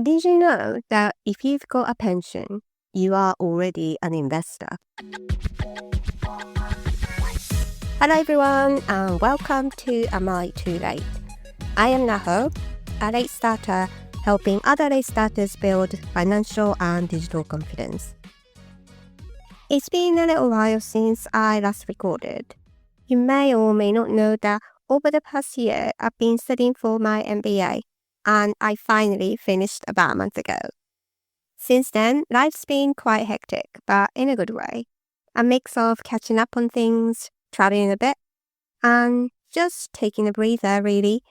Did you know that if you've got a pension, you are already an investor? Hello everyone and welcome to Am I Too Late? I am Naho, a late starter helping other late starters build financial and digital confidence. It's been a little while since I last recorded. You may or may not know that over the past year I've been studying for my MBA and I finally finished about a month ago. Since then, life's been quite hectic, but in a good way. A mix of catching up on things, traveling a bit, and just taking a breather, really.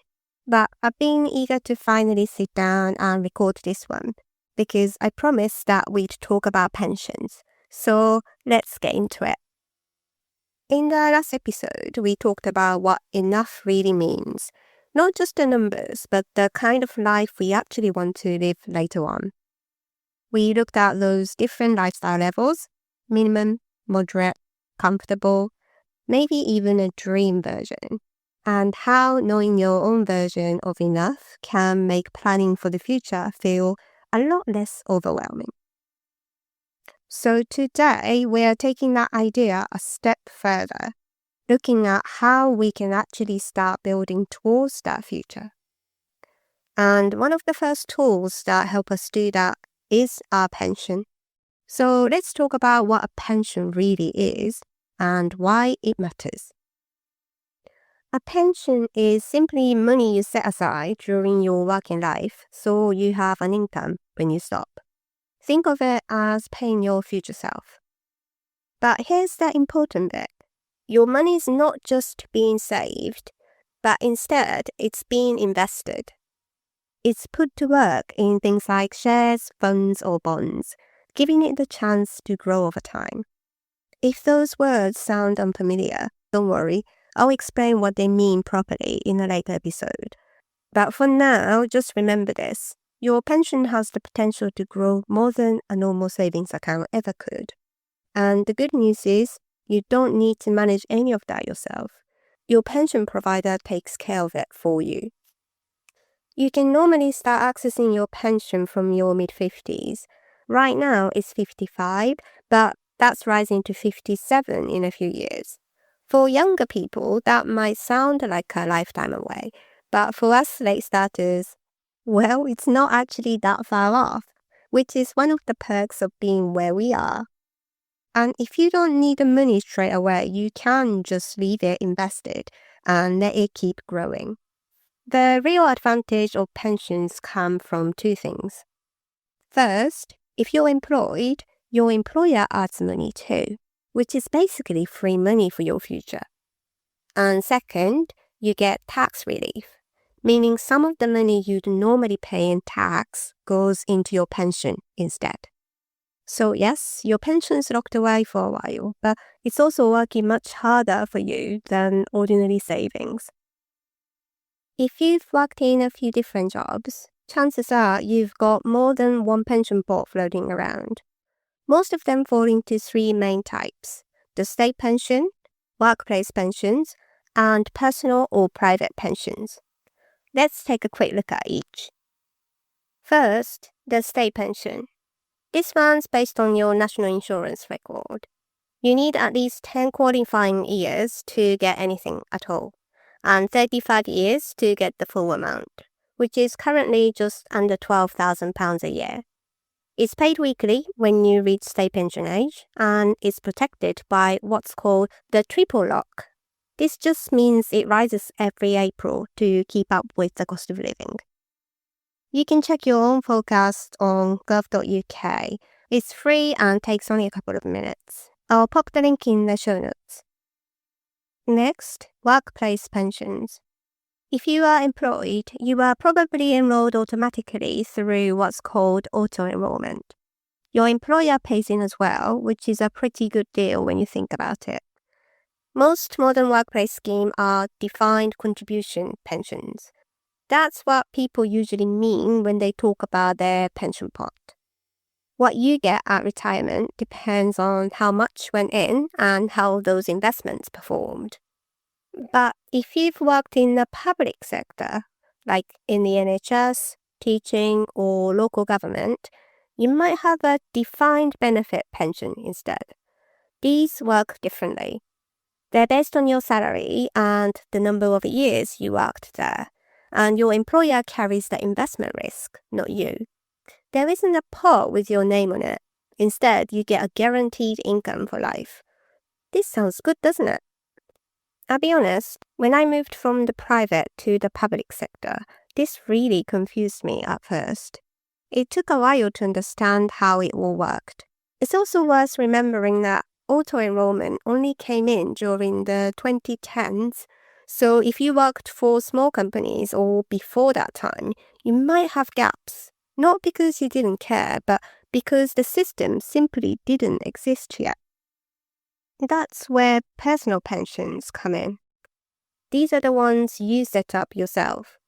But I've been eager to finally sit down and record this one, because I promised that we'd talk about pensions. So let's get into it. In the last episode, we talked about what enough really means. Not just the numbers, but the kind of life we actually want to live later on. We looked at those different lifestyle levels: minimum, moderate, comfortable, maybe even a dream version, and how knowing your own version of enough can make planning for the future feel a lot less overwhelming. So today, we are taking that idea a step further, looking at how we can actually start building towards that future. And one of the first tools that help us do that is our pension. So let's talk about what a pension really is and why it matters. A pension is simply money you set aside during your working life so you have an income when you stop. Think of it as paying your future self. But here's the important bit. Your money is not just being saved, but instead it's being invested. It's put to work in things like shares, funds, or bonds, giving it the chance to grow over time. If those words sound unfamiliar, don't worry, I'll explain what they mean properly in a later episode. But for now, just remember this. Your pension has the potential to grow more than a normal savings account ever could. And the good news is, you don't need to manage any of that yourself. Your pension provider takes care of it for you. You can normally start accessing your pension from your mid-50s. Right now it's 55, but that's rising to 57 in a few years. For younger people, that might sound like a lifetime away, but for us late starters, well, it's not actually that far off, which is one of the perks of being where we are. And if you don't need the money straight away, you can just leave it invested and let it keep growing. The real advantage of pensions come from two things. First, if you're employed, your employer adds money too, which is basically free money for your future. And second, you get tax relief, meaning some of the money you'd normally pay in tax goes into your pension instead. So yes, your pension's locked away for a while, but it's also working much harder for you than ordinary savings. If you've worked in a few different jobs, chances are you've got more than one pension pot floating around. Most of them fall into three main types: the state pension, workplace pensions, and personal or private pensions. Let's take a quick look at each. First, the state pension. This one's based on your national insurance record. You need at least 10 qualifying years to get anything at all, and 35 years to get the full amount, which is currently just under £12,000 a year. It's paid weekly when you reach state pension age, and it's protected by what's called the triple lock. This just means it rises every April to keep up with the cost of living. You can check your own forecast on gov.uk. It's free and takes only a couple of minutes. I'll pop the link in the show notes. Next, workplace pensions. If you are employed, you are probably enrolled automatically through what's called auto-enrollment. Your employer pays in as well, which is a pretty good deal when you think about it. Most modern workplace schemes are defined contribution pensions. That's what people usually mean when they talk about their pension pot. What you get at retirement depends on how much went in and how those investments performed. But if you've worked in the public sector, like in the NHS, teaching, or local government, you might have a defined benefit pension instead. These work differently. They're based on your salary and the number of years you worked there, and your employer carries the investment risk, not you. There isn't a pot with your name on it. Instead, you get a guaranteed income for life. This sounds good, doesn't it? I'll be honest, when I moved from the private to the public sector, this really confused me at first. It took a while to understand how it all worked. It's also worth remembering that auto-enrollment only came in during the 2010s, so if you worked for small companies or before that time, you might have gaps. Not because you didn't care, but because the system simply didn't exist yet. That's where personal pensions come in. These are the ones you set up yourself,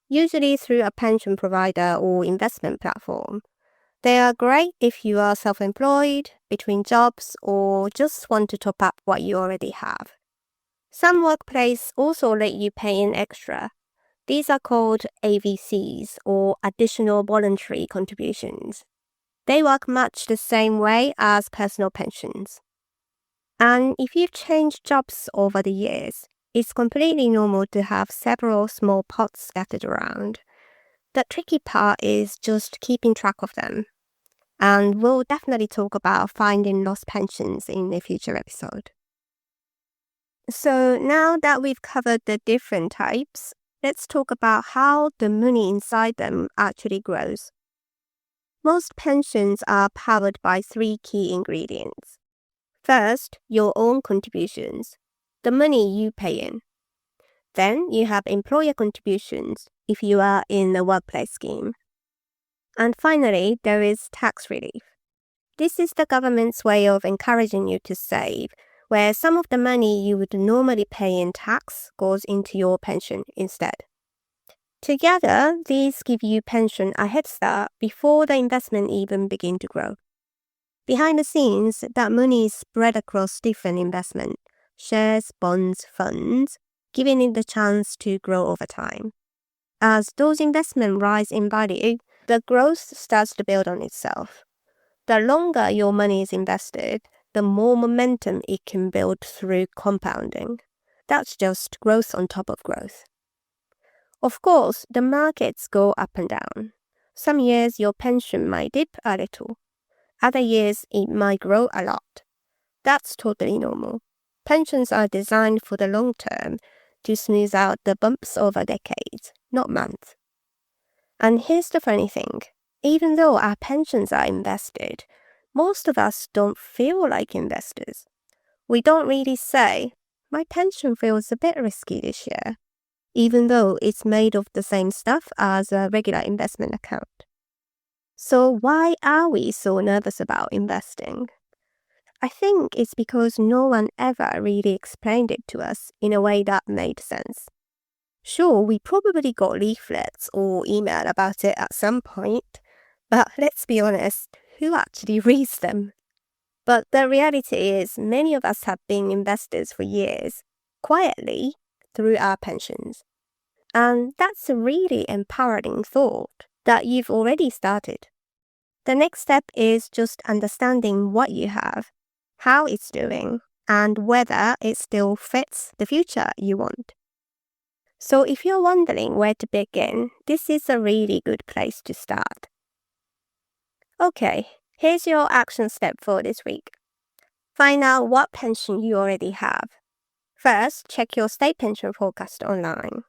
usually through a pension provider or investment platform. They are great if you are self-employed, between jobs, or just want to top up what you already have. Some workplaces also let you pay in extra. These are called AVCs, or additional voluntary contributions. They work much the same way as personal pensions. And if you've changed jobs over the years, it's completely normal to have several small pots scattered around. The tricky part is just keeping track of them. And we'll definitely talk about finding lost pensions in a future episode. So now that we've covered the different types, let's talk about how the money inside them actually grows. Most pensions are powered by 3 key ingredients. First, your own contributions, the money you pay in. Then you have employer contributions if you are in a workplace scheme. And finally, there is tax relief. This is the government's way of encouraging you to save, where some of the money you would normally pay in tax goes into your pension instead. Together, these give you pension a head start before the investment even begins to grow. Behind the scenes, that money is spread across different investments, shares, bonds, funds, giving it the chance to grow over time. As those investments rise in value, the growth starts to build on itself. The longer your money is invested, the more momentum it can build through compounding. That's just growth on top of growth. Of course, the markets go up and down. Some years your pension might dip a little. Other years, it might grow a lot. That's totally normal. Pensions are designed for the long term to smooth out the bumps over decades, not months. And here's the funny thing. Even though our pensions are invested, most of us don't feel like investors. We don't really say, my pension feels a bit risky this year, even though it's made of the same stuff as a regular investment account. So why are we so nervous about investing? I think it's because no one ever really explained it to us in a way that made sense. Sure, we probably got leaflets or email about it at some point, but let's be honest, who actually reads them? But the reality is many of us have been investors for years, quietly, through our pensions. And that's a really empowering thought that you've already started. The next step is just understanding what you have, how it's doing, and whether it still fits the future you want. So if you're wondering where to begin, this is a really good place to start. Okay, here's your action step for this week. Find out what pension you already have. First, check your state pension forecast online.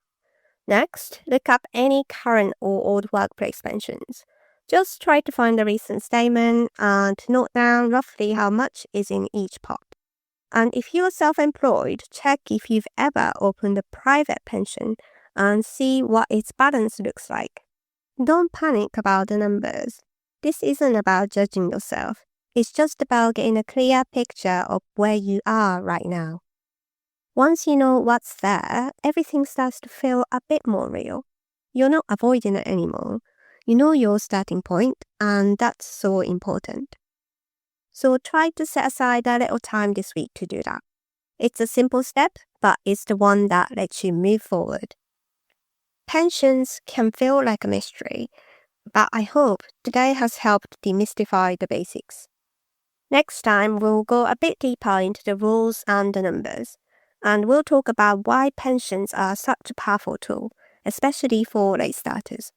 Next, look up any current or old workplace pensions. Just try to find the recent statement and note down roughly how much is in each pot. And if you're self-employed, check if you've ever opened a private pension and see what its balance looks like. Don't panic about the numbers. This isn't about judging yourself. It's just about getting a clear picture of where you are right now. Once you know what's there, everything starts to feel a bit more real. You're not avoiding it anymore. You know your starting point, and that's so important. So try to set aside a little time this week to do that. It's a simple step, but it's the one that lets you move forward. Pensions can feel like a mystery. but I hope today has helped demystify the basics. Next time, we'll go a bit deeper into the rules and the numbers, and we'll talk about why pensions are such a powerful tool, especially for late starters.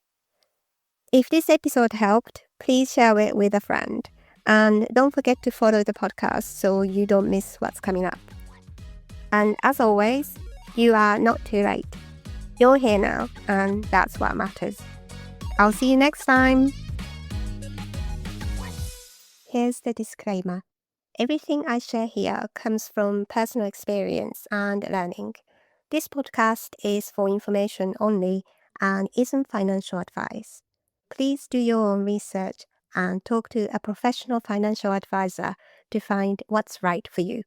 If this episode helped, please share it with a friend, and don't forget to follow the podcast so you don't miss what's coming up. And as always, you are not too late. You're here now, and that's what matters. I'll see you next time. Here's the disclaimer. Everything I share here comes from personal experience and learning. This podcast is for information only and isn't financial advice. Please do your own research and talk to a professional financial advisor to find what's right for you.